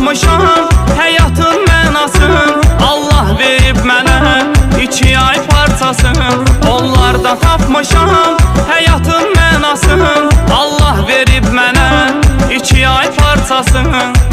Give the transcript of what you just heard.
tapmışam həyatın mənasın. Allah verib mənə 2 ay parçasın. Onlarda tapmışam həyatın mənasın. Allah verib mənə 2 ay parçasın.